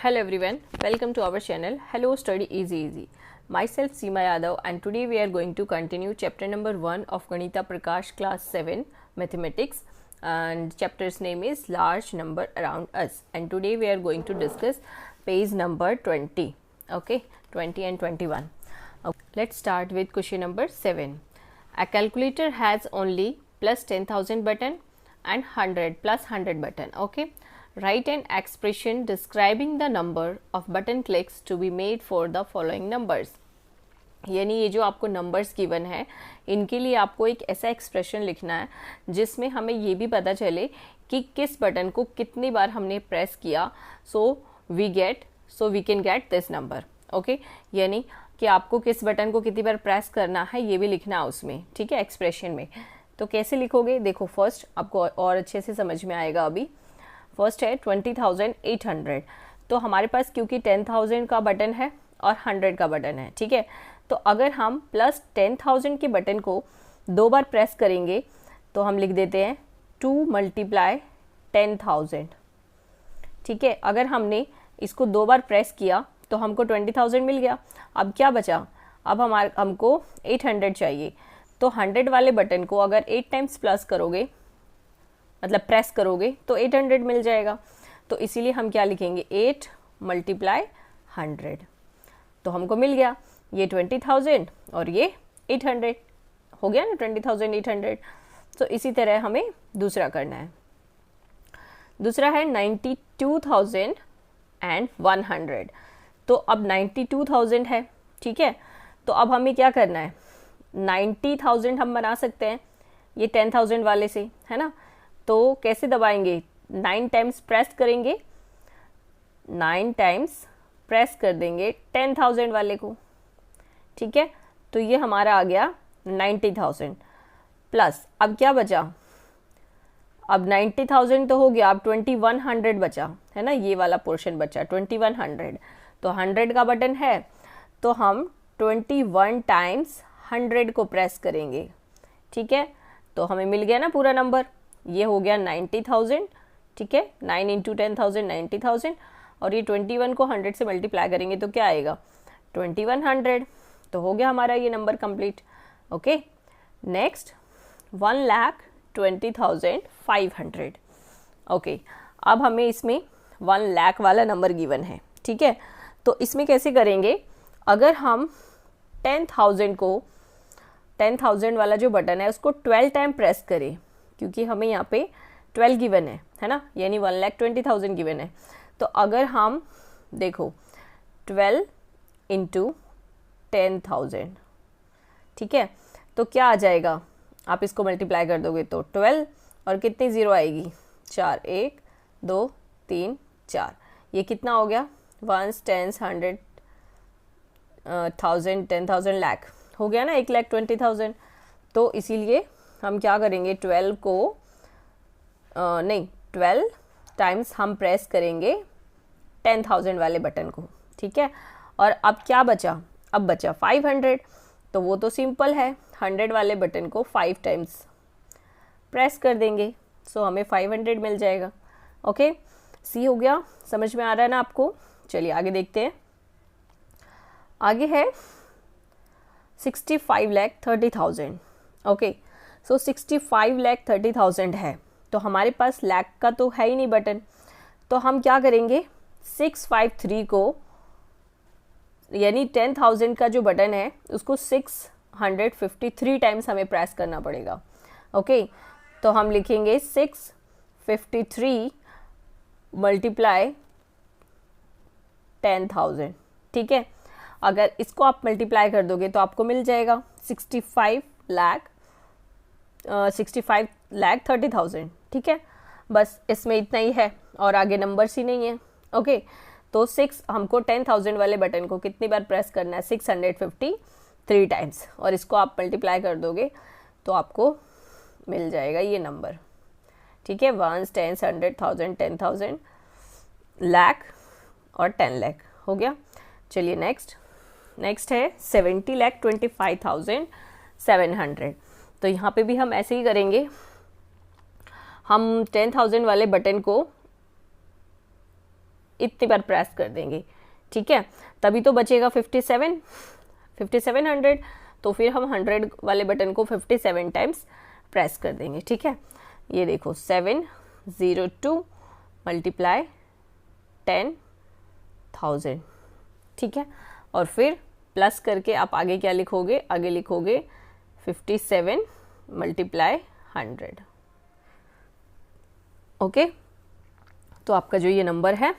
Hello everyone, welcome to our channel Hello Study Easy. Myself Seema Yadav and today we are going to continue chapter number 1 of Ganita Prakash class 7 mathematics, and chapter's name is large number around us, and today we are going to discuss page number 20. Okay, 20 and 21. Okay, let's start with question number 7. A calculator has only plus 10,000 button and 100 plus 100 button. Okay, write an expression describing the number of button clicks to be made for the following numbers. यानी ये जो आपको numbers given है इनके लिए आपको एक ऐसा एक्सप्रेशन लिखना है जिसमें हमें ये भी पता चले कि किस बटन को कितनी बार हमने प्रेस किया, so we can get this number. Okay, यानी कि आपको किस बटन को कितनी बार प्रेस करना है ये भी लिखना है उसमें. ठीक है, एक्सप्रेशन में. तो कैसे लिखोगे, देखो फर्स्ट आपको और अच्छे से समझ में आएगा. अभी फर्स्ट है 20,800. तो हमारे पास क्योंकि 10,000 का बटन है और 100 का बटन है. ठीक है, तो अगर हम प्लस 10,000 के बटन को दो बार प्रेस करेंगे तो हम लिख देते हैं 2 × 10,000. ठीक है, अगर हमने इसको दो बार प्रेस किया तो हमको 20,000 मिल गया. अब क्या बचा, अब हमको 800 चाहिए. तो 100 वाले बटन को अगर 8 टाइम्स प्लस करोगे, मतलब प्रेस करोगे, तो 800 मिल जाएगा. तो इसीलिए हम क्या लिखेंगे, 8 × 100. तो हमको मिल गया ये 20,000 और ये 800 हो गया ना, 20,800. तो इसी तरह हमें दूसरा करना है. दूसरा है 92,100. तो अब 92,000 है. ठीक है, तो अब हमें क्या करना है, 90,000 हम बना सकते हैं ये 10,000 वाले से, है ना. तो कैसे दबाएंगे, 9 टाइम्स प्रेस करेंगे, 9 टाइम्स प्रेस कर देंगे 10,000 वाले को. ठीक है, तो ये हमारा आ गया 90,000 प्लस. अब क्या बचा, अब 90,000 तो हो गया, अब 2100 बचा, है ना. ये वाला पोर्शन बचा 2100. तो 100 का बटन है तो हम 21 टाइम्स 100 को प्रेस करेंगे. ठीक है, तो हमें मिल गया ना पूरा नंबर, ये हो गया 90,000. ठीक है, 9 × 10,000 90,000, और ये 21 को 100 से मल्टीप्लाई करेंगे तो क्या आएगा, 2100. तो हो गया हमारा ये number complete. Okay, next 1,20,500. Okay, अब हमें इसमें 1 लाख वाला नंबर गिवन है. ठीक है, तो इसमें कैसे करेंगे, अगर हम 10,000 वाला जो बटन है उसको 12 टाइम प्रेस करें, क्योंकि हमें यहाँ पे 12 गिवन है ना, यानी 1,20,000 गिवन है. तो अगर हम देखो 12 × 10,000, ठीक है, तो क्या आ जाएगा, आप इसको मल्टीप्लाई कर दोगे तो 12 और कितनी ज़ीरो आएगी, 4, 1 2 3 4. ये कितना हो गया, 1 10 100 1000 10,000 लाख हो गया ना, 1,20,000. तो इसीलिए हम क्या करेंगे, 12 टाइम्स हम प्रेस करेंगे 10,000 वाले बटन को. ठीक है, और अब क्या बचा, अब बचा 500. तो वो तो सिंपल है, 100 वाले बटन को 5 टाइम्स प्रेस कर देंगे, सो हमें 500 मिल जाएगा. ओके, सी हो गया, समझ में आ रहा है ना आपको. चलिए आगे देखते हैं. आगे है 65,30,000. ओके, सो 65,30,000 है, तो हमारे पास लाख का तो है ही नहीं बटन. तो हम क्या करेंगे, 653 को, यानी 10,000 का जो बटन है उसको 653 टाइम्स हमें प्रेस करना पड़ेगा. ओके, तो हम लिखेंगे 653 × 10,000. ठीक है, अगर इसको आप मल्टीप्लाई कर दोगे तो आपको मिल जाएगा 65,30,000. ठीक है, बस इसमें इतना ही है और आगे नंबर्स ही नहीं है. ओके, तो 6 हमको 10,000 वाले बटन को कितनी बार प्रेस करना है, 653 टाइम्स, और इसको आप मल्टीप्लाई कर दोगे तो आपको मिल जाएगा ये नंबर. ठीक है, 1 10 100 1000 10,000 लाख और 10 लाख हो गया. चलिए नेक्स्ट है 70,25,700. तो यहाँ पे भी हम ऐसे ही करेंगे, हम 10,000 वाले बटन को इतनी बार प्रेस कर देंगे, ठीक है, तभी तो बचेगा 5700। तो फिर हम 100 वाले बटन को 57 टाइम्स प्रेस कर देंगे, ठीक है। ये देखो 702 मल्टीप्लाई 10,000, ठीक है, और फिर प्लस करके आप आगे क्या लिखोगे, आगे लिखोगे 57 मल्टीप्लाई 100, ओके। तो आपका जो ये नंबर है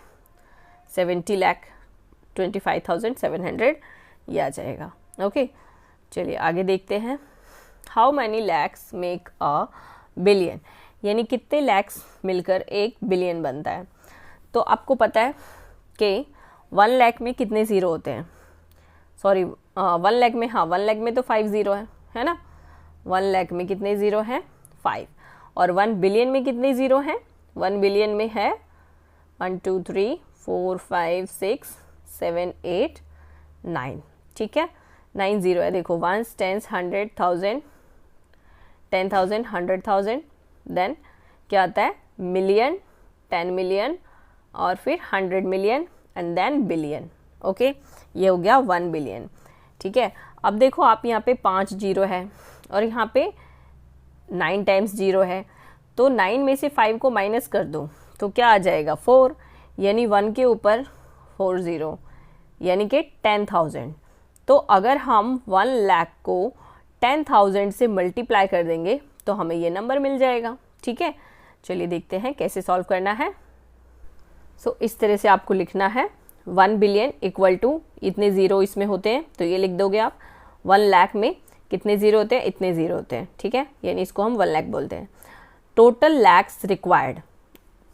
70,25,700 ये आ जाएगा, ओके। चलिए आगे देखते हैं। How many lakhs make a billion, यानी कितने लैक्स मिलकर 1 बिलियन बनता है। तो आपको पता है कि 1 लाख में कितने ज़ीरो होते हैं, सॉरी 1 लाख में, हाँ 1 लाख में तो 5 ज़ीरो है ना। 1 लाख में कितने ज़ीरो हैं, 5। और 1 बिलियन में कितने ज़ीरो हैं, 1 बिलियन में है 1 2 3 4 5 6 7 8 9, ठीक है, 9 ज़ीरो है। देखो 1 10 100,000 10,000 100,000, देन क्या आता है मिलियन, 10 मिलियन, और फिर 100 million and then billion, okay. ये हो गया 1 बिलियन, ठीक है। अब देखो आप यहाँ पे 5 जीरो है और यहाँ पे 9 टाइम्स जीरो है, तो 9 में से 5 को माइनस कर दो तो क्या आ जाएगा 4, यानी 1 के ऊपर 4 ज़ीरो, यानी कि 10,000। तो अगर हम 1 लाख को 10,000 से मल्टीप्लाई कर देंगे तो हमें ये नंबर मिल जाएगा, ठीक है। चलिए देखते हैं कैसे सॉल्व करना है। सो इस तरह से आपको लिखना है 1 बिलियन इक्वल टू इतने ज़ीरो इसमें होते हैं, तो ये लिख दोगे आप। 1 लाख में कितने ज़ीरो होते हैं, इतने ज़ीरो होते हैं, ठीक है, यानी इसको हम 1 लाख बोलते हैं। Total lakhs required,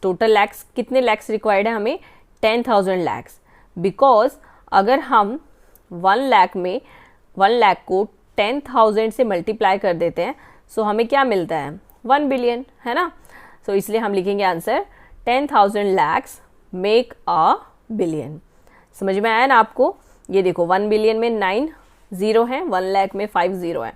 total lakhs कितने लैक्स रिक्वायर्ड है हमें, 10,000 लैक्स, बिकॉज अगर हम 1 लाख में 1 लाख को 10,000 से मल्टीप्लाई कर देते हैं सो हमें क्या मिलता है 1 बिलियन, है ना। सो इसलिए हम लिखेंगे answer 10,000 lakhs make a billion. समझ में आया ना आपको। ये देखो 1 बिलियन में 9 ज़ीरो हैं, 1 लाख में 5 ज़ीरो है,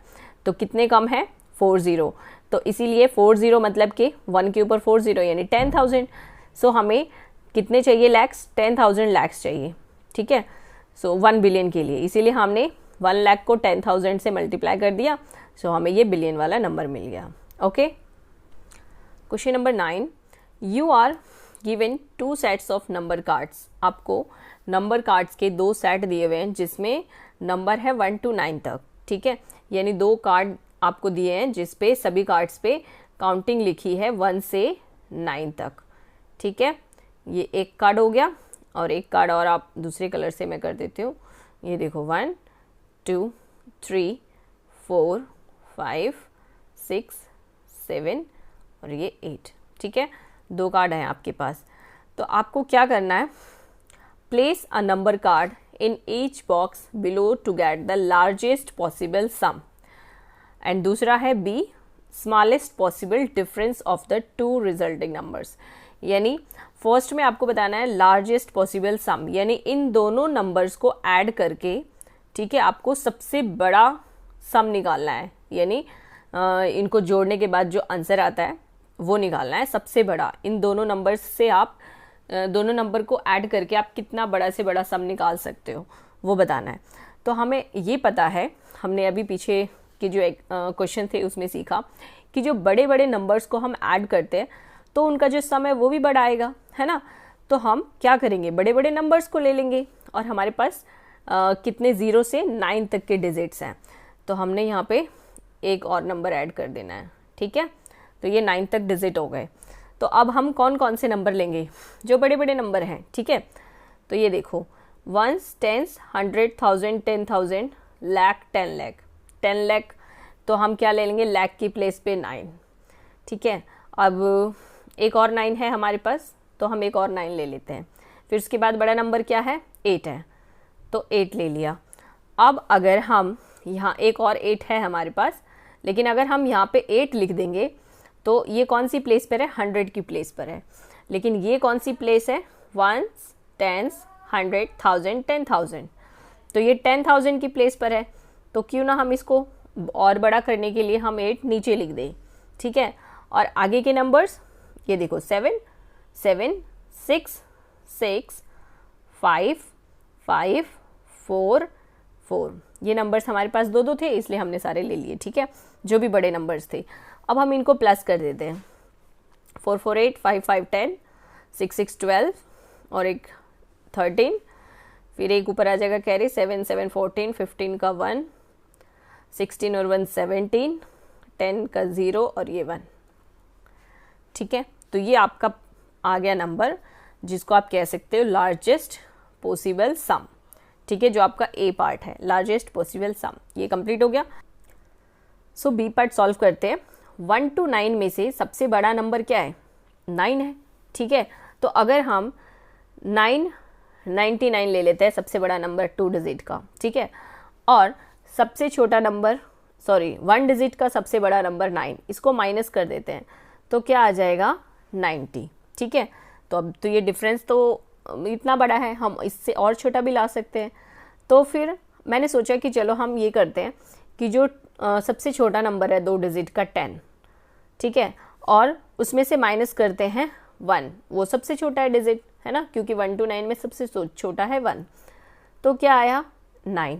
तो कितने कम है 4 ज़ीरो, तो इसीलिए 4 ज़ीरो मतलब कि 1 के ऊपर 4 ज़ीरो यानी 10,000। सो हमें कितने चाहिए लैक्स, 10,000 लैक्स चाहिए, ठीक है। सो 1 बिलियन के लिए इसीलिए हमने 1 लाख को 10,000 से मल्टीप्लाई कर दिया, सो हमें ये बिलियन वाला नंबर मिल गया, okay. Question number 9, you are given 2 sets of number cards. आपको नंबर कार्ड्स के 2 सेट दिए हुए हैं जिसमें नंबर है 1 to 9 तक, ठीक है, यानी 2 कार्ड आपको दिए हैं जिसपे सभी कार्ड्स पे काउंटिंग लिखी है 1 से 9 तक, ठीक है। ये एक कार्ड हो गया और एक कार्ड और आप दूसरे कलर से मैं कर देती हूँ। ये देखो 1 2 3 4 5 6 7 और ये 8, ठीक है, 2 कार्ड हैं आपके पास। तो आपको क्या करना है, place a number card in each box below to get the largest possible sum, and दूसरा है be smallest possible difference of the 2 resulting numbers. यानी फर्स्ट में आपको बताना है लार्जेस्ट पॉसिबल सम, यानी इन दोनों नंबर्स को ऐड करके, ठीक है, आपको सबसे बड़ा सम निकालना है, यानी इनको जोड़ने के बाद जो आंसर आता है वो निकालना है सबसे बड़ा। इन दोनों नंबर्स से आप दोनों नंबर को ऐड करके आप कितना बड़ा से बड़ा सम निकाल सकते हो वो बताना है। तो हमें ये पता है, हमने अभी पीछे के जो क्वेश्चन थे उसमें सीखा कि जो बड़े बड़े नंबर्स को हम ऐड करते हैं तो उनका जो सम है वो भी बड़ा आएगा, है ना। तो हम क्या करेंगे, बड़े बड़े नंबर्स को ले लेंगे और हमारे पास कितने 0 से 9 तक के डिजिट्स हैं, तो हमने यहाँ पे एक और नंबर ऐड कर देना है, ठीक है। तो ये 9 तक डिजिट हो गए। तो अब हम कौन कौन से नंबर लेंगे, जो बड़े बड़े नंबर हैं, ठीक है। तो ये देखो 1s 10s 100,000 10,000 लाख 10 लाख 10 लाख, तो हम क्या ले लेंगे, लाख की प्लेस पे 9, ठीक है। अब एक और 9 है हमारे पास, तो हम एक और 9 ले लेते हैं। फिर उसके बाद बड़ा नंबर क्या है, 8 है, तो 8 ले लिया। अब अगर हम यहाँ एक और 8 है हमारे पास, लेकिन अगर हम यहाँ पे 8 लिख देंगे तो ये कौन सी प्लेस पर है, 100 की प्लेस पर है। लेकिन ये कौन सी प्लेस है, 1s 10s 100,000 10,000, तो ये 10,000 की प्लेस पर है। तो क्यों ना हम इसको और बड़ा करने के लिए हम 8 नीचे लिख दें, ठीक है। और आगे के नंबर्स ये देखो 7 7 6 6 5 5 4 4। ये नंबर्स हमारे पास दो दो थे इसलिए हमने सारे ले लिए, ठीक है, जो भी बड़े नंबर्स थे। अब हम इनको प्लस कर देते हैं। 4 4 8, 5 5 10, 6 6 12 और एक 13, फिर एक ऊपर आ जाएगा कैरी 7 7 14, 15 का 1, 16 और 1 17, 10 का 0 और ये 1, ठीक है। तो ये आपका आ गया नंबर जिसको आप कह सकते हो लार्जेस्ट पॉसिबल सम, ठीक है, जो आपका ए पार्ट है, लार्जेस्ट पॉसिबल सम। ये कंप्लीट हो गया। सो बी पार्ट सॉल्व करते हैं। 1 to 9 में से सबसे बड़ा नंबर क्या है? 9 है, ठीक है। तो अगर हम 999 ले लेते हैं, सबसे बड़ा नंबर 2 डिजिट का, ठीक है, और सबसे छोटा नंबर 1 डिजिट का सबसे बड़ा नंबर 9, इसको माइनस कर देते हैं तो क्या आ जाएगा? 90, ठीक है। तो अब तो ये डिफरेंस तो इतना बड़ा है, हम इससे और छोटा भी ला सकते हैं। तो फिर मैंने सोचा कि चलो हम ये करते हैं कि जो सबसे छोटा नंबर है 2 डिजिट का 10, ठीक है, और उसमें से माइनस करते हैं 1, वो सबसे छोटा है डिजिट, है ना, क्योंकि 1 to 9 में सबसे छोटा है 1। तो क्या आया? 9।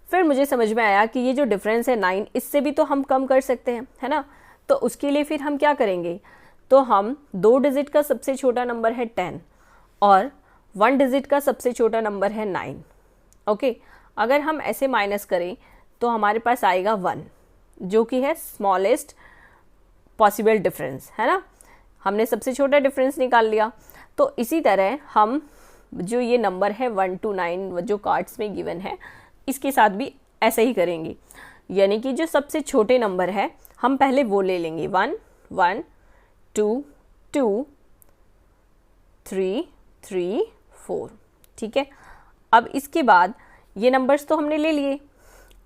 फिर मुझे समझ में आया कि ये जो डिफरेंस है 9, इससे भी तो हम कम कर सकते हैं, है ना। तो उसके लिए फिर हम क्या करेंगे? तो हम 2 डिजिट का सबसे छोटा नंबर है 10 और 1 डिजिट का सबसे छोटा नंबर है 9, ओके। अगर हम ऐसे माइनस करें तो हमारे पास आएगा 1, जो कि है स्मॉलेस्ट पॉसिबल डिफरेंस, है ना। हमने सबसे छोटा डिफरेंस निकाल लिया। तो इसी तरह हम जो ये नंबर है 1 to 9 जो कार्ड्स में गिवन है, इसके साथ भी ऐसे ही करेंगे। यानी कि जो सबसे छोटे नंबर है हम पहले वो ले लेंगे, 1 1 2 2 3 3 4, ठीक है। अब इसके बाद ये नंबर्स तो हमने ले लिए।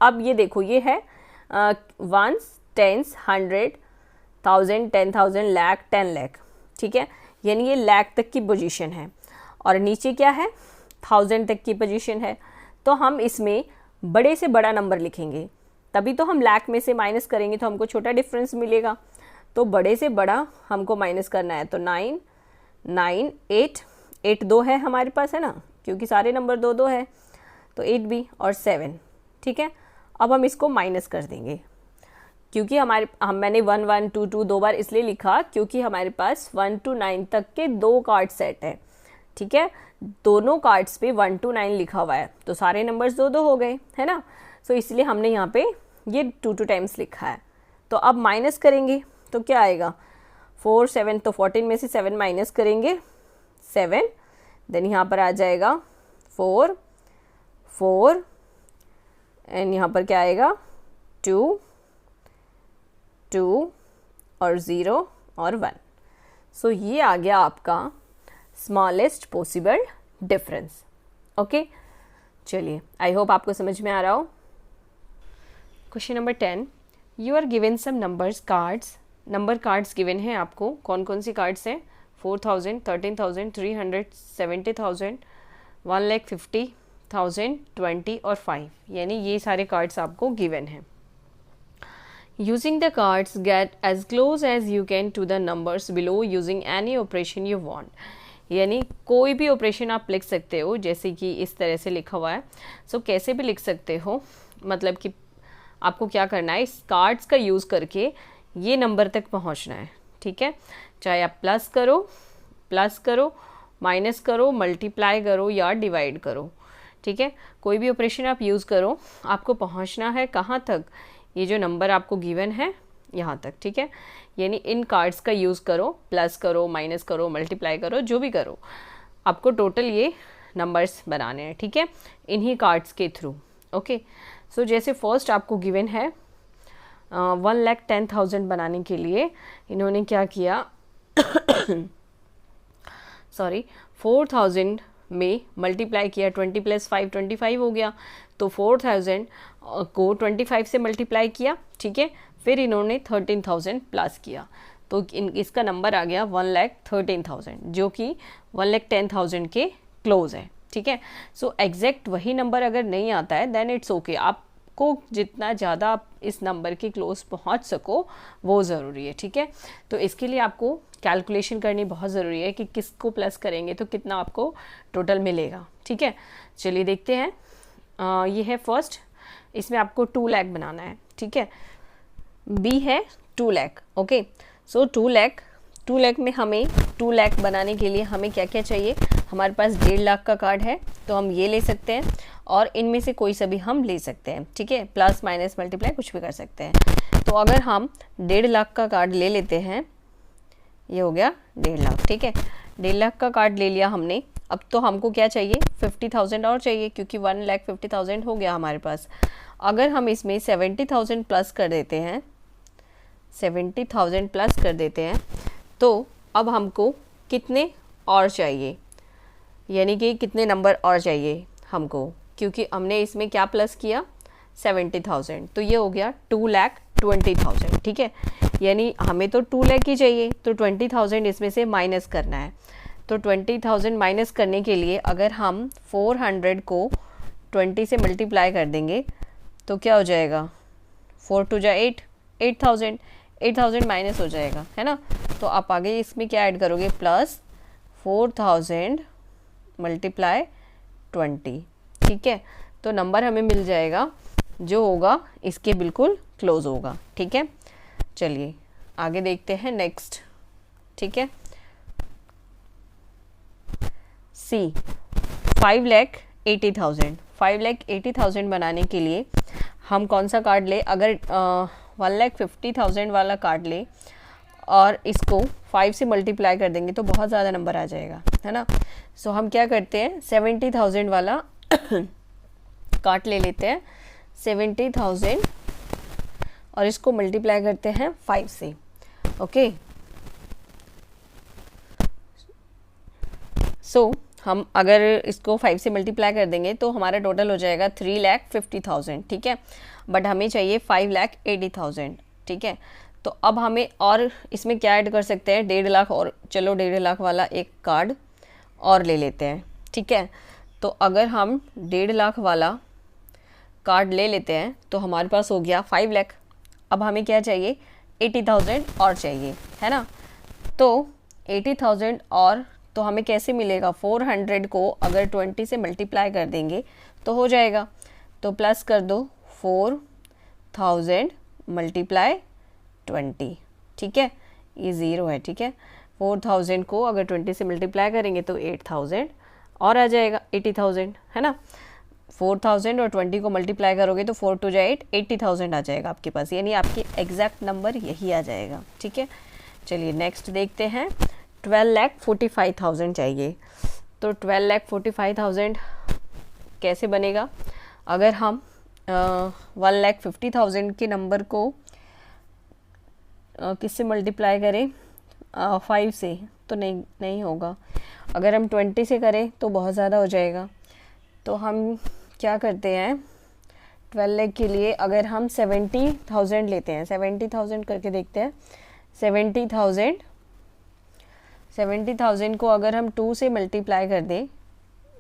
अब ये देखो, ये है 1s 10s 100 1000 10,000 लाख 10 लाख, ठीक है, यानी ये लाख तक की पोजीशन है। और नीचे क्या है? 1000 तक की पोजीशन है। तो हम इसमें बड़े से बड़ा नंबर लिखेंगे, तभी तो हम लाख में से माइनस करेंगे तो हमको छोटा डिफरेंस मिलेगा। तो बड़े से बड़ा हमको माइनस करना है, तो 9 9 8 8 2 है हमारे पास, है ना, क्योंकि सारे नंबर 2 2 है, तो 8 भी और 7, ठीक है। अब हम इसको माइनस कर देंगे, क्योंकि मैंने 1 1 2 2 दो बार इसलिए लिखा क्योंकि हमारे पास 1 to 9 तक के 2 कार्ड सेट है, ठीक है। दोनों कार्ड्स पे 1 to 9 लिखा हुआ है, तो सारे नंबर्स 2 2 हो गए, है ना। सो इसलिए हमने यहाँ पे ये 2 2 टाइम्स लिखा है। तो अब माइनस करेंगे तो क्या आएगा? 4 7, तो 14 में से 7 माइनस करेंगे 7, देन यहाँ पर आ जाएगा 4 4 एंड यहाँ पर क्या आएगा? 2 2 और 0 और 1। सो ये आ गया आपका स्मॉलेस्ट पॉसिबल डिफरेंस, ओके। चलिए, आई होप आपको समझ में आ रहा हो। Question number 10, you are given some numbers cards. Number cards given है आपको। कौन कौन सी कार्ड्स हैं? 4000 13,000 300 70,000 1,50,000 20 और 5, यानी ये सारे कार्ड्स आपको गिवन हैं। Using the cards, get as close as you can to the numbers below using any operation you want. यानी कोई भी ऑपरेशन आप लिख सकते हो, जैसे कि इस तरह से लिखा हुआ है। सो कैसे भी लिख सकते हो, मतलब कि आपको क्या करना है, इस कार्ड्स का यूज़ करके ये नंबर तक पहुंचना है, ठीक है। चाहे आप प्लस करो माइनस करो, मल्टीप्लाई करो या डिवाइड करो, ठीक है। कोई भी ऑपरेशन आप यूज़ करो, आपको पहुंचना है कहाँ तक? ये जो नंबर आपको गिवन है यहाँ तक, ठीक है। यानी इन कार्ड्स का यूज़ करो, प्लस करो, माइनस करो, मल्टीप्लाई करो, जो भी करो, आपको टोटल ये नंबर्स बनाने हैं, ठीक है, इन्हीं कार्ड्स के थ्रू, ओके। सो जैसे फर्स्ट आपको गिवन है 1,10,000 बनाने के लिए इन्होंने क्या किया 4,000 में मल्टीप्लाई किया, 20 + 5 25 हो गया, तो 4,000 को 25 से मल्टीप्लाई किया, ठीक है। फिर इन्होंने 13,000 प्लस किया, तो इसका नंबर आ गया 1,13,000, जो कि 1,10,000 के क्लोज है, ठीक है। सो एग्जैक्ट वही नंबर अगर नहीं आता है देन इट्स ओके, आपको जितना ज़्यादा आप इस नंबर के क्लोज पहुंच सको वो ज़रूरी है, ठीक है। तो इसके लिए आपको कैलकुलेशन करनी बहुत ज़रूरी है कि किसको प्लस करेंगे तो कितना आपको टोटल मिलेगा। ठीक है, चलिए देखते हैं। ये है फर्स्ट, इसमें आपको 2 लाख बनाना है। ठीक है, बी है 2 लाख। ओके, सो 2 लाख में हमें 2 लाख बनाने के लिए हमें क्या क्या चाहिए? हमारे पास 1.5 लाख का कार्ड है तो हम ये ले सकते हैं, और इनमें से कोई सा भी हम ले सकते हैं। ठीक है, प्लस माइनस मल्टीप्लाई कुछ भी कर सकते हैं। तो अगर हम 1.5 लाख का कार्ड ले लेते हैं, ये हो गया 1.5 लाख। ठीक है, 1.5 लाख का कार्ड ले लिया हमने। अब तो हमको क्या चाहिए? 50,000 और चाहिए, क्योंकि 1,50,000 हो गया हमारे पास। अगर हम इसमें 70,000 प्लस कर देते हैं, 70,000 प्लस कर देते हैं, तो अब हमको कितने और चाहिए, यानी कि कितने नंबर और चाहिए हमको, क्योंकि हमने इसमें क्या प्लस किया? 70,000, तो ये हो गया 2,20,000। ठीक है, यानी हमें तो 2 लाख ही चाहिए, तो 20,000 इसमें से माइनस करना है। तो 20,000 माइनस करने के लिए अगर हम 400 को 20 से मल्टीप्लाई कर देंगे तो क्या हो जाएगा? 4 2 जा 8, 8,000 माइनस हो जाएगा, है ना। तो आप आगे इसमें क्या ऐड करोगे? Plus 4,000 multiply 20। ठीक है, तो नंबर हमें मिल जाएगा जो होगा इसके बिल्कुल क्लोज होगा। ठीक है, चलिए आगे देखते हैं नेक्स्ट। ठीक है, सी 5,80,000। 5,80,000 बनाने के लिए हम कौन सा कार्ड ले? अगर 1,50,000 वाला कार्ड ले और इसको 5 से मल्टीप्लाई कर देंगे तो बहुत ज़्यादा नंबर आ जाएगा, है ना। सो हम क्या करते हैं? 70,000 वाला कार्ड ले लेते हैं, 70,000, और इसको मल्टीप्लाई करते हैं 5 से। ओके, सो हम अगर इसको 5 से मल्टीप्लाई कर देंगे तो हमारा टोटल हो जाएगा 3,50,000। ठीक है, बट हमें चाहिए 5,80,000। ठीक है, तो अब हमें और इसमें क्या ऐड कर सकते हैं? 1.5 लाख और। चलो 1.5 लाख वाला एक कार्ड और ले लेते हैं। ठीक है, तो अगर हम 1.5 लाख वाला कार्ड ले लेते हैं तो हमारे पास हो गया 5 लाख। अब हमें क्या चाहिए? 80,000 और चाहिए, है ना। तो 80,000 और, तो हमें कैसे मिलेगा? 400 को अगर 20 से मल्टीप्लाई कर देंगे तो हो जाएगा। तो प्लस कर दो 4,000 मल्टीप्लाई 20। ठीक है, ये 0 है। ठीक है, 4,000 को अगर 20 से मल्टीप्लाई करेंगे तो 8,000 और आ जाएगा, 80,000, है ना। 4,000 और 20 को मल्टीप्लाई करोगे तो 4 2 जा 8, 80,000 आ जाएगा आपके पास, यानी आपकी एग्जैक्ट नंबर यही आ जाएगा। ठीक है, चलिए नेक्स्ट देखते हैं। 12,45,000 चाहिए, तो 12,45,000 कैसे बनेगा? अगर हम 1,50,000 के नंबर को किससे मल्टीप्लाई करें? 5 से तो नहीं होगा। अगर हम 20 से करें तो बहुत ज़्यादा हो जाएगा। तो हम क्या करते हैं? 12 लाख के लिए अगर हम 70,000 लेते हैं, 70,000 करके देखते हैं। 70,000 को अगर हम 2 से मल्टीप्लाई कर दें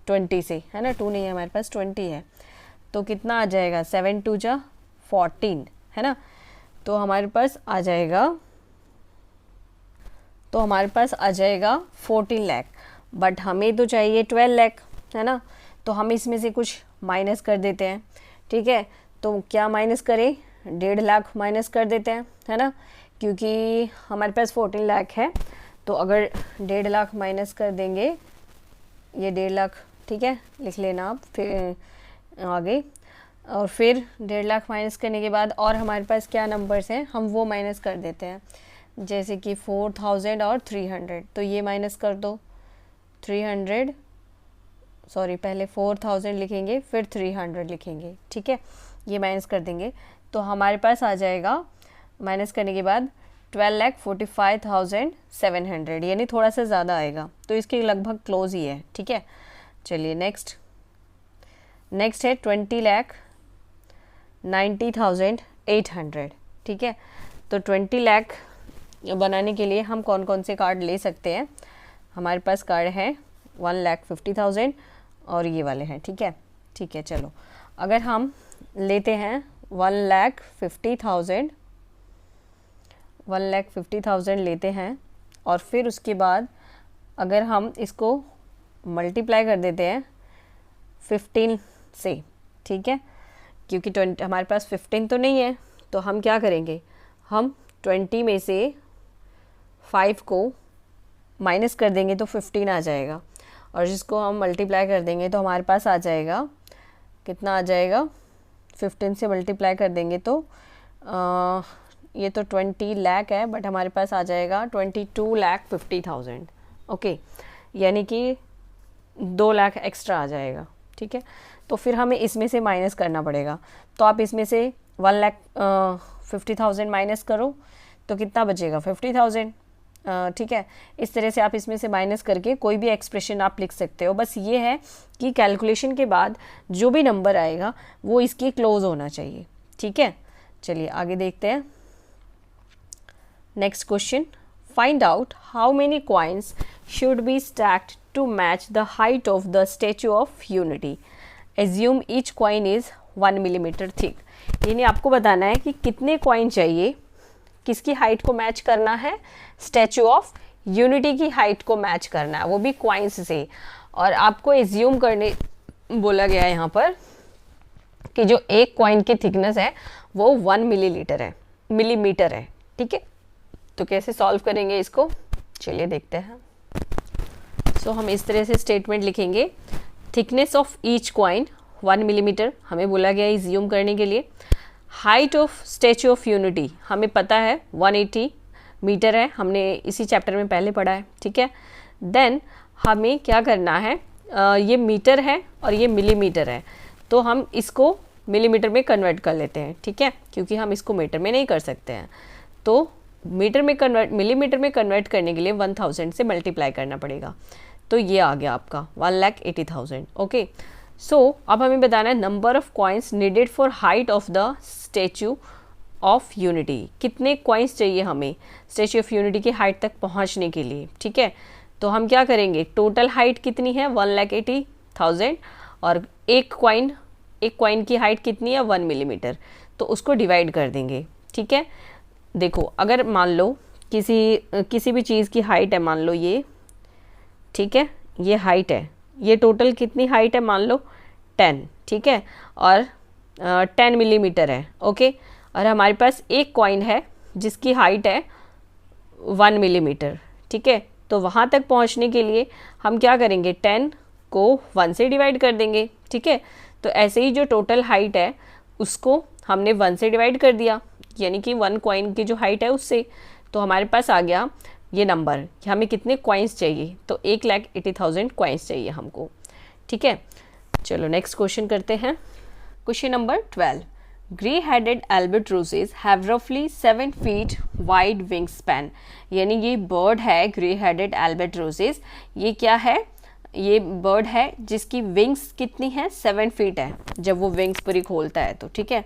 20 से, है ना, 2 नहीं है हमारे पास, 20 है, तो कितना आ जाएगा? 7 2 जा 14, है ना। तो हमारे पास आ जाएगा 14 लाख, बट हमें तो चाहिए 12 लाख, है ना। तो हम इसमें से कुछ माइनस कर देते हैं। ठीक है, तो क्या माइनस करें? 1.5 लाख माइनस कर देते हैं, है ना, क्योंकि हमारे पास 14 लाख है। तो अगर 1.5 लाख माइनस कर देंगे, ये 1.5 लाख, ठीक है, लिख लेना आप फिर आगे। और फिर 1.5 लाख माइनस करने के बाद और हमारे पास क्या नंबर्स हैं, हम वो माइनस कर देते हैं, जैसे कि 4,000 और 300। तो ये माइनस कर दो, 300, सॉरी, पहले 4,000 लिखेंगे फिर 300 लिखेंगे। ठीक है, ये माइनस कर देंगे तो हमारे पास आ जाएगा माइनस करने के बाद 12,45,700, यानी थोड़ा सा ज़्यादा आएगा, तो इसके लगभग क्लोज ही है। ठीक है, चलिए नेक्स्ट है 20,90,800। ठीक है, तो 20 लाख बनाने के लिए हम कौन कौन से कार्ड ले सकते हैं? हमारे पास कार्ड है 1,50,000 और ये वाले हैं। ठीक है, चलो अगर हम लेते हैं 1,50,000 लेते हैं और फिर उसके बाद अगर हम इसको मल्टीप्लाई कर देते हैं 15 से, ठीक है, क्योंकि 20 हमारे पास 15 तो नहीं है, तो हम क्या करेंगे, हम 20 में से 5 को माइनस कर देंगे तो 15 आ जाएगा, और जिसको हम मल्टीप्लाई कर देंगे तो हमारे पास आ जाएगा, कितना आ जाएगा, 15 से मल्टीप्लाई कर देंगे तो ये तो 20 लाख है, बट हमारे पास आ जाएगा 22,50,000। ओके, यानी कि 2 लाख एक्स्ट्रा आ जाएगा, ठीक है। तो फिर हमें इसमें से माइनस करना पड़ेगा, तो आप इसमें से 1,50,000 माइनस करो तो कितना बचेगा, 50,000, ठीक है। इस तरह से आप इसमें से माइनस करके कोई भी एक्सप्रेशन आप लिख सकते हो। बस ये है कि कैलकुलेशन के बाद जो भी नंबर आएगा वो इसके क्लोज होना चाहिए, ठीक है। चलिए आगे देखते हैं। Next question, find out how many coins should be stacked to match the height of the Statue of Unity. Assume each coin is 1 millimeter thick. यानी आपको बताना है कि कितने कॉइन चाहिए, किसकी हाइट को मैच करना है, स्टैचू ऑफ यूनिटी की हाइट को मैच करना है, वो भी कॉइन्स से। और आपको एज्यूम करने बोला गया है यहाँ पर कि जो एक कॉइन की थिकनेस है वो 1 मिलीमीटर है, ठीक है। तो कैसे सॉल्व करेंगे इसको, चलिए देखते हैं। सो हम इस तरह से स्टेटमेंट लिखेंगे, thickness of each coin 1 millimetre हमें बोला गया है एज्यूम करने के लिए। Height of statute of unity हमें पता है 180 मीटर है, हमने इसी चैप्टर में पहले पढ़ा है, ठीक है। देन हमें क्या करना है, ये मीटर है और ये मिलीमीटर है, तो हम इसको मिलीमीटर में कन्वर्ट कर लेते हैं, ठीक है, क्योंकि हम इसको मीटर में नहीं कर सकते हैं। तो मिलीमीटर में कन्वर्ट करने के लिए 1000 से मल्टीप्लाई करना पड़ेगा, तो ये आ गया आपका 1,80,000। ओके, सो अब हमें बताना है number of coins needed for height of the Statue of unity. कितने कॉइन्स चाहिए हमें स्टैचू ऑफ यूनिटी की हाइट तक पहुंचने के लिए, ठीक है। तो हम क्या करेंगे, टोटल हाइट कितनी है 1,80,000 और एक कॉइन की हाइट कितनी है 1 मिलीमीटर, तो उसको डिवाइड कर देंगे, ठीक है। देखो अगर मान लो किसी भी चीज़ की हाइट है, मान लो ये, ठीक है, ये हाइट है, ये टोटल कितनी हाइट है, मान लो 10, ठीक है, और 10 मिलीमीटर है, ओके। और हमारे पास एक कॉइन है जिसकी हाइट है 1 मिलीमीटर, ठीक है। तो वहाँ तक पहुँचने के लिए हम क्या करेंगे, 10 को 1 से डिवाइड कर देंगे, ठीक है। तो ऐसे ही जो टोटल हाइट है उसको हमने 1 से डिवाइड कर दिया, यानी कि 1 कॉइन की जो हाइट है उससे, तो हमारे पास आ गया ये नंबर कि हमें कितने कॉइन्स चाहिए, तो 1,80,000 कॉइन्स चाहिए हमको, ठीक है। चलो नेक्स्ट क्वेश्चन करते हैं। Question number 12, grey headed albatrosses have रफली 7 फीट वाइड विंग स्पैन। यानी ये बर्ड है ग्रे हेडेड एल्बाट्रोसेस, ये क्या है, ये बर्ड है जिसकी विंग्स कितनी है 7 फीट है, जब वो विंग्स पूरी खोलता है तो, ठीक है।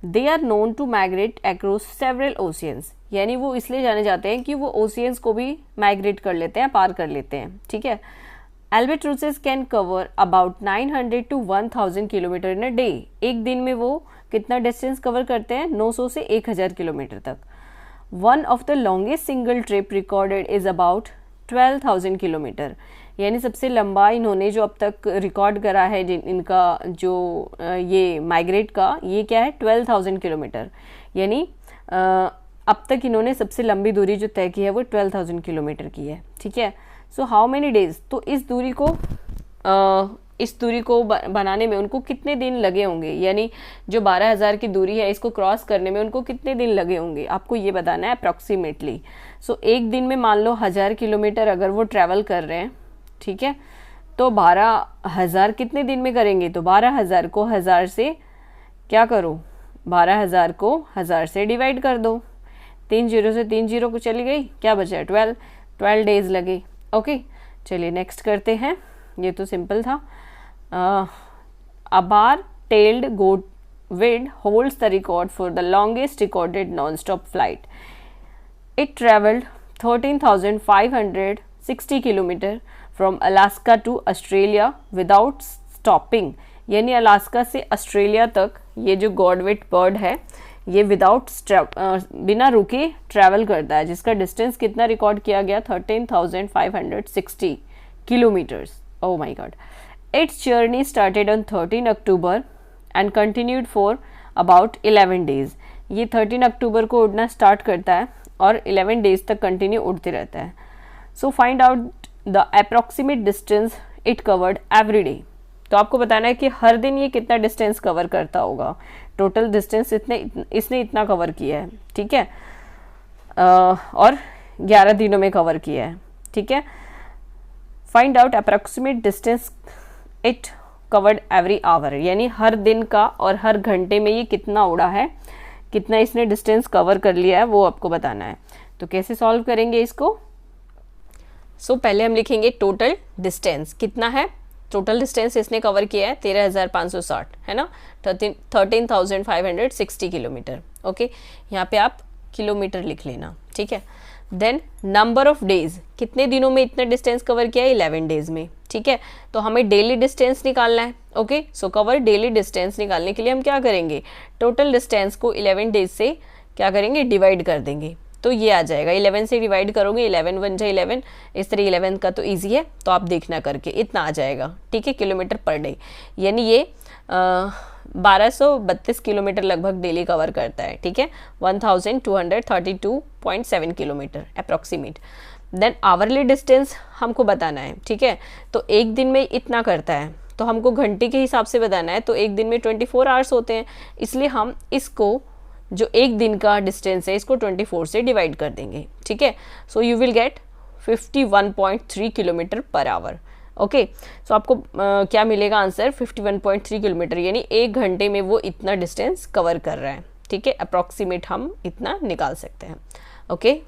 They are known to migrate across several oceans. यानी वो इसलिए जाने जाते हैं कि वो ओशियंस को भी माइग्रेट कर लेते हैं, पार कर लेते हैं, ठीक है। Albatrosses can cover about 900 to 1000 kilometre in a day. एक दिन में वो कितना डिस्टेंस कवर करते हैं, 900 से 1000 किलोमीटर तक। One of the longest single trip recorded is about 12,000 kilometre. यानी सबसे लंबा इन्होंने जो अब तक रिकॉर्ड करा है इनका जो ये माइग्रेट का, ये क्या है 12,000 किलोमीटर। यानी अब तक इन्होंने सबसे लंबी दूरी जो तय की है वो 12,000 किलोमीटर की है, ठीक है। सो हाउ मेनी डेज, तो इस दूरी को बनाने में उनको कितने दिन लगे होंगे, यानी जो 12,000 की दूरी है इसको क्रॉस करने में उनको कितने दिन लगे होंगे, आपको ये बताना है अप्रॉक्सीमेटली। सो एक दिन में मान लो 1000 किलोमीटर अगर वो ट्रैवल कर रहे हैं, ठीक है, तो 12,000 कितने दिन में करेंगे, तो 12,000 को 1000 से क्या करो, 12,000 को 1000 से डिवाइड कर दो, 3 जीरो से 3 जीरो को चली गई, क्या बचा 12 डेज लगे, ओके। चलिए नेक्स्ट करते हैं, ये तो सिंपल था। A bar tailed godwit holds the record for the longest recorded non stop flight. It travelled 13,560 kilometre from Alaska to Australia without stopping. यानी अलास्का से ऑस्ट्रेलिया तक ये जो गॉडविट बर्ड है ये विदाउट बिना रुके ट्रैवल करता है, जिसका डिस्टेंस कितना रिकॉर्ड किया गया 13,560 kilometres. Oh my God. It's journey started on 13 October and continued for about 11 days. ये 13 अक्टूबर को उड़ना स्टार्ट करता है और 11 डेज तक कंटिन्यू उड़ते रहता है। So find out the approximate distance it covered every day. तो आपको बताना है कि हर दिन ये कितना डिस्टेंस कवर करता होगा। टोटल डिस्टेंस इसने इतना कवर किया है, ठीक है, और 11 दिनों में कवर किया है, ठीक है। Find out approximate distance it covered every hour, यानी हर दिन का और हर घंटे में ये कितना उड़ा है, कितना इसने डिस्टेंस कवर कर लिया है, वो आपको बताना है। तो कैसे सॉल्व करेंगे इसको? पहले हम लिखेंगे टोटल डिस्टेंस कितना है। टोटल डिस्टेंस इसने कवर किया है 13,560, है ना, 13,560 किलोमीटर। ओके, यहाँ पे आप किलोमीटर लिख लेना, ठीक है। देन नंबर ऑफ डेज, कितने दिनों में इतना डिस्टेंस कवर किया है, 11 डेज में, ठीक है। तो हमें डेली डिस्टेंस निकालना है। ओके, सो कवर डेली डिस्टेंस निकालने के लिए हम क्या करेंगे, टोटल डिस्टेंस को 11 डेज से क्या करेंगे, डिवाइड कर देंगे। तो ये आ जाएगा, 11 से डिवाइड करोगे 11 1 जा 11, इस तरह 11 का तो इजी है, तो आप देखना करके इतना आ जाएगा, ठीक है, किलोमीटर पर डे। यानी ये 1232 किलोमीटर लगभग डेली कवर करता है, ठीक है, 1232.7 kilometer approximate. Then hourly distance हमको बताना है, ठीक है। तो एक दिन में इतना करता है, तो हमको घंटे के हिसाब से बताना है। तो एक दिन में 24 आवर्स होते हैं, इसलिए हम इसको जो एक दिन का डिस्टेंस है इसको 24 से डिवाइड कर देंगे, ठीक है। So you will get 51.3 kilometre per hour. Okay, so आपको क्या मिलेगा आंसर, 51.3 किलोमीटर, यानी एक घंटे में वो इतना डिस्टेंस कवर कर रहा है, ठीक है। अप्रॉक्सीमेट हम इतना निकाल सकते हैं। Okay,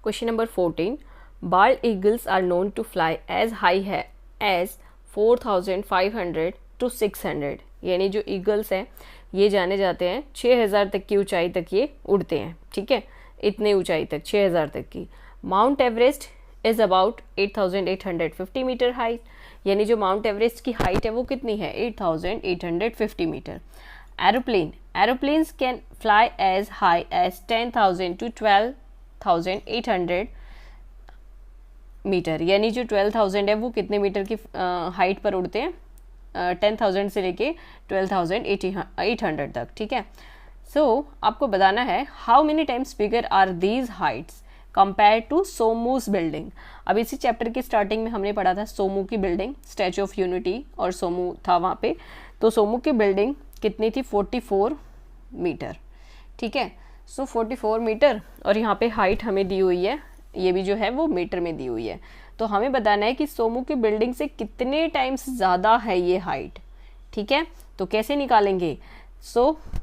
question number 14, bald eagles are known to fly as high है एज 4,500 to 600, यानी जो ईगल्स हैं ये जाने जाते हैं 6,000 तक की ऊंचाई तक ये उड़ते हैं, ठीक है, इतने ऊंचाई तक 6,000 तक की। Mount Everest is about 8,850 meter height, यानी जो माउंट एवरेस्ट की हाइट है वो कितनी है, 8,850 meter. Aeroplanes can fly as high as 10,000 to 12,800 meter, यानी जो 12,000 है वो कितने मीटर की हाइट पर उड़ते हैं, 10,000 से लेके 12,800 तक, ठीक है। सो आपको बताना है how many times bigger are these heights compare to सोमूस बिल्डिंग। अब इसी चैप्टर की स्टार्टिंग में हमने पढ़ा था सोमू की बिल्डिंग, स्टैचू ऑफ यूनिटी और सोमू था वहाँ पे। तो सोमू की बिल्डिंग कितनी थी, 44 मीटर, ठीक है। सो 44 मीटर, और यहाँ पे हाइट हमें दी हुई है, ये भी जो है वो मीटर में दी हुई है। तो हमें बताना है कि सोमू की बिल्डिंग से कितने टाइम्स ज़्यादा है ये हाइट, ठीक है। तो कैसे निकालेंगे,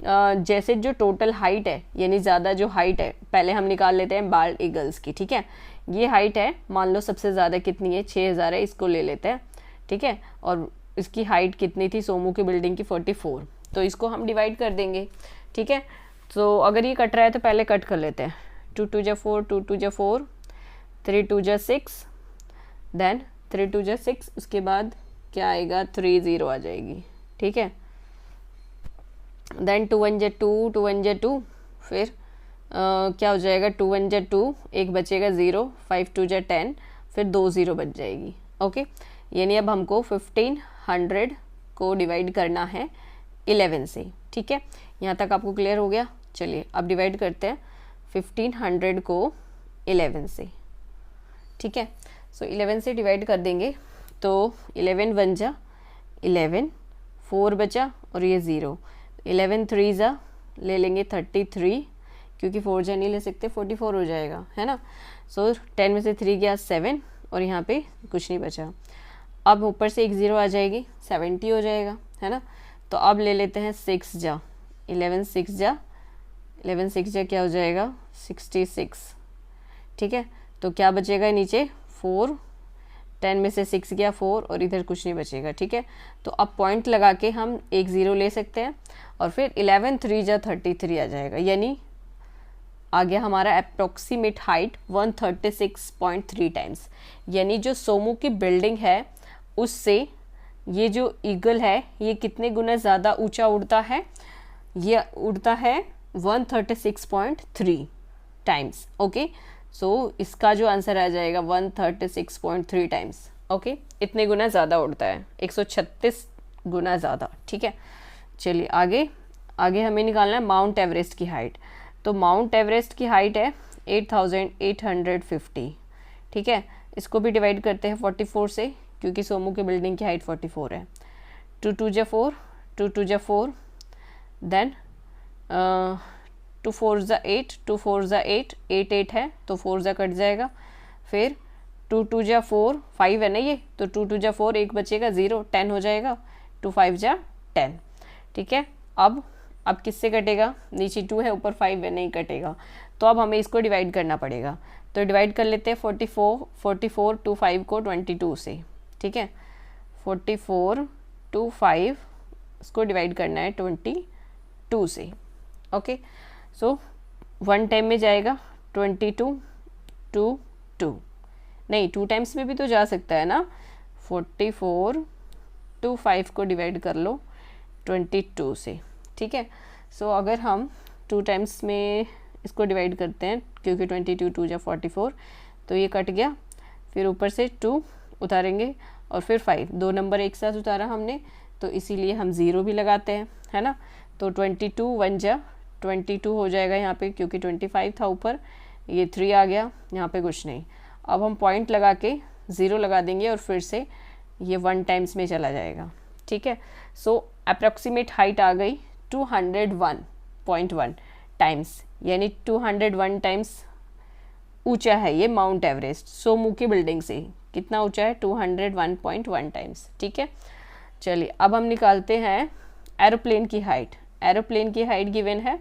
जैसे जो टोटल हाइट है, यानी ज़्यादा जो हाइट है, पहले हम निकाल लेते हैं बाल्ड ईगल्स की, ठीक है। ये हाइट है, मान लो सबसे ज़्यादा कितनी है, 6,000 है, इसको ले लेते हैं, ठीक है। और इसकी हाइट कितनी थी सोमू की बिल्डिंग की, 44, तो इसको हम डिवाइड कर देंगे, ठीक है। तो अगर ये कट रहा है तो पहले कट कर लेते हैं, 2 2 जा 4, 2 2 जा 4, 3 2 जा 6, देन 3 2 जा 6, उसके बाद क्या आएगा, 3 0 आ जाएगी, ठीक है। देन 2 1 जा 2, 2 1 जा 2, फिर क्या हो जाएगा, 2 1 जा 2, एक बचेगा 0, 5 2 जा 10, फिर 2 0 बच जाएगी। ओके, यानी अब हमको 1500 को डिवाइड करना है 11 से, ठीक है। यहाँ तक आपको क्लियर हो गया। चलिए अब डिवाइड करते हैं 1500 को 11 से, ठीक है। सो 11 से डिवाइड कर देंगे तो 11 1 जा 11, 4 बचा और ये 0, 11 3 जा ले लेंगे 33, क्योंकि 4 जा नहीं ले सकते, 44 हो जाएगा, है ना। सो 10 में से 3 गया 7, और यहाँ पे कुछ नहीं बचा। अब ऊपर से एक 0 आ जाएगी, 70 हो जाएगा, है ना। तो अब ले लेते हैं 6 जा 11 6 जा 11 6 जा क्या हो जाएगा, 66, ठीक है। तो क्या बचेगा नीचे, 4, 10 में से 6 गया 4, और इधर कुछ नहीं बचेगा, ठीक है। तो अब पॉइंट लगा के हम एक 0 ले सकते हैं, और फिर 11 3 जा 33 आ जाएगा, यानी आ गया हमारा अप्रोक्सीमेट हाइट 136.3 टाइम्स। यानी जो सोमू की बिल्डिंग है उससे ये जो ईगल है ये कितने गुना ज़्यादा ऊंचा उड़ता है, ये उड़ता है 136.3 टाइम्स। ओके, सो इसका जो आंसर आ जाएगा 136.3 टाइम्स। ओके, इतने गुना ज़्यादा उड़ता है, 136 गुना ज़्यादा। ठीक है, चलिए आगे आगे हमें निकालना है माउंट एवरेस्ट की हाइट। तो माउंट एवरेस्ट की हाइट है 8850। ठीक है, इसको भी डिवाइड करते हैं 44 से, क्योंकि सोमू की बिल्डिंग की हाइट 44 है। 2 2 जा 4, 2 2 जा 4, देन 2 4 जा 8, 2 4 जा 8, 8 8 है तो 4 जा कट जाएगा। फिर 2 2 जा 4, 5 है ना ये, तो 2 2 जा 4, एक बचेगा 0, 10 हो जाएगा। 2 5 जा 10। ठीक है, अब किससे कटेगा, नीचे 2 है ऊपर 5 है, नहीं कटेगा। तो अब हमें इसको डिवाइड करना पड़ेगा। तो डिवाइड कर लेते हैं 44 टू 5 को 22 से। ठीक है, 44 टू 5 इसको डिवाइड करना है 22 से। ओके, सो 1 टाइम में जाएगा 22 टू 2, नहीं 2 टाइम्स में भी तो जा सकता है ना। 44 टू 5 को डिवाइड कर लो 22 से। ठीक है, सो अगर हम 2 टाइम्स में इसको डिवाइड करते हैं, क्योंकि 22 2 जा 44, तो ये कट गया। फिर ऊपर से 2 उतारेंगे और फिर 5, 2 नंबर एक साथ उतारा हमने, तो इसीलिए हम 0 भी लगाते हैं, है ना। तो 22 1 जा 22 हो जाएगा यहाँ पे, क्योंकि 25 था ऊपर, ये 3 आ गया, यहाँ पे कुछ नहीं। अब हम पॉइंट लगा के 0 लगा देंगे और फिर से ये 1 टाइम्स में चला जाएगा। ठीक है, सो अप्रॉक्सीमेट हाइट आ गई 201.1 टाइम्स, यानी 201 टाइम्स ऊंचा है ये माउंट एवरेस्ट सोमू की बिल्डिंग से। कितना ऊंचा है, 201.1 टाइम्स। ठीक है, चलिए अब हम निकालते हैं एरोप्लेन की हाइट। एरोप्लेन की हाइट गिवन है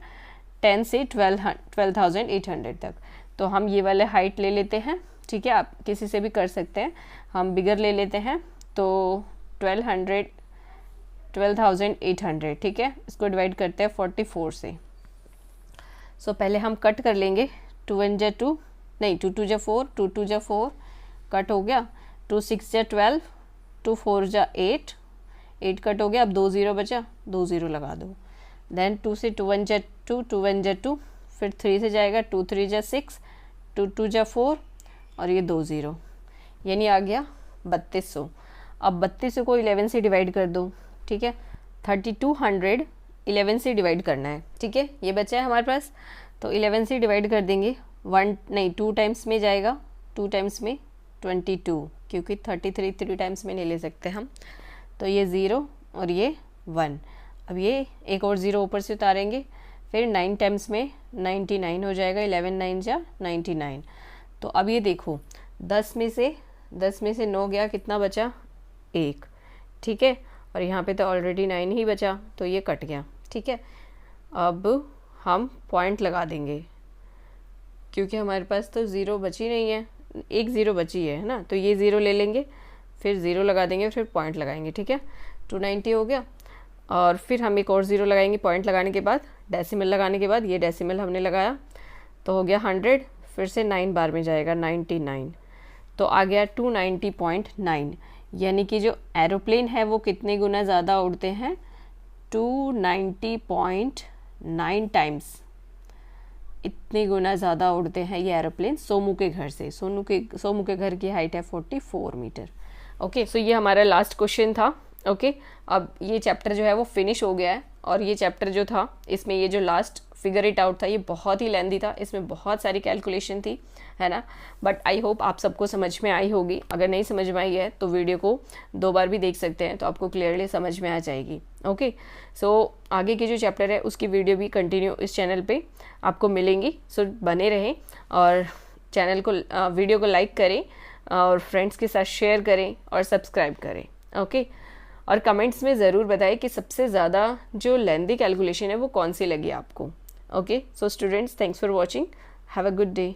10 से 12,800 तक। तो हम ये वाले हाइट ले लेते हैं। ठीक है, आप किसी से भी कर सकते हैं, हम बिगर ले लेते हैं। तो 12,800। ठीक है, इसको डिवाइड करते हैं 44 से। सो पहले हम कट कर लेंगे। 2 1 जा 2, नहीं 2 2 जा 4, 2 2 जा 4 कट हो गया। 2 6 जा 12, 2 4 जा 8, 8 कट हो गया। अब 2 0 बचा, 2 0 लगा दो। देन 2 से 2 1 जा 2, 2 1 जा 2, फिर 3 से जाएगा 2 3 जा 6, 2 2 जा 4 और ये 2 0, यानी आ गया 3200। अब 3200 को 11 से डिवाइड कर दो। ठीक है, 3200 11 से डिवाइड करना है। ठीक है, ये बचा है हमारे पास, तो 11 से डिवाइड कर देंगे। 2 टाइम्स में जाएगा, 2 टाइम्स में 22, क्योंकि 33 3 टाइम्स में नहीं ले सकते हम। तो ये 0 और ये 1। अब ये एक और 0 ऊपर से उतारेंगे। फिर 9 टाइम्स में 99 हो जाएगा, 11 9 जा 99। तो अब ये देखो 10 में से 9 गया, कितना बचा, 1। ठीक है, और यहाँ पे तो ऑलरेडी 9 ही बचा, तो ये कट गया। ठीक है, अब हम पॉइंट लगा देंगे, क्योंकि हमारे पास तो 0 बची नहीं है, एक 0 बची है ना। तो ये 0 ले लेंगे, फिर 0 लगा देंगे, फिर पॉइंट लगाएंगे। ठीक है, 290 हो गया। और फिर हम एक और 0 लगाएंगे पॉइंट लगाने के बाद, डेसिमल लगाने के बाद। ये डेसिमल हमने लगाया तो हो गया 100, फिर से 9 बार में जाएगा 99, तो आ गया 290.9। यानी कि जो एरोप्लेन है वो कितने गुना ज़्यादा उड़ते हैं, 290.9 टाइम्स इतने गुना ज़्यादा उड़ते हैं ये एरोप्लेन सोमू के घर से। सोमू के घर की हाइट है 44 मीटर। ओके, सो ये हमारा लास्ट क्वेश्चन था। ओके, अब ये चैप्टर जो है वो फिनिश हो गया है। और ये चैप्टर जो था, इसमें ये जो लास्ट फिगर इट आउट था, ये बहुत ही लेंथी था, इसमें बहुत सारी कैलकुलेशन थी, है ना। बट आई होप आप सबको समझ में आई होगी। अगर नहीं समझ में आई है तो वीडियो को 2 बार भी देख सकते हैं, तो आपको क्लियरली समझ में आ जाएगी। ओके, सो आगे की जो चैप्टर है उसकी वीडियो भी कंटिन्यू इस चैनल पे आपको मिलेंगी। सो बने रहें और चैनल को वीडियो को लाइक करें और फ्रेंड्स के साथ शेयर करें और सब्सक्राइब करें। ओके, और कमेंट्स में ज़रूर बताएं कि सबसे ज़्यादा जो लेंथी कैलकुलेशन है वो कौन सी लगी आपको। Okay, so students, thanks for watching, have a good day.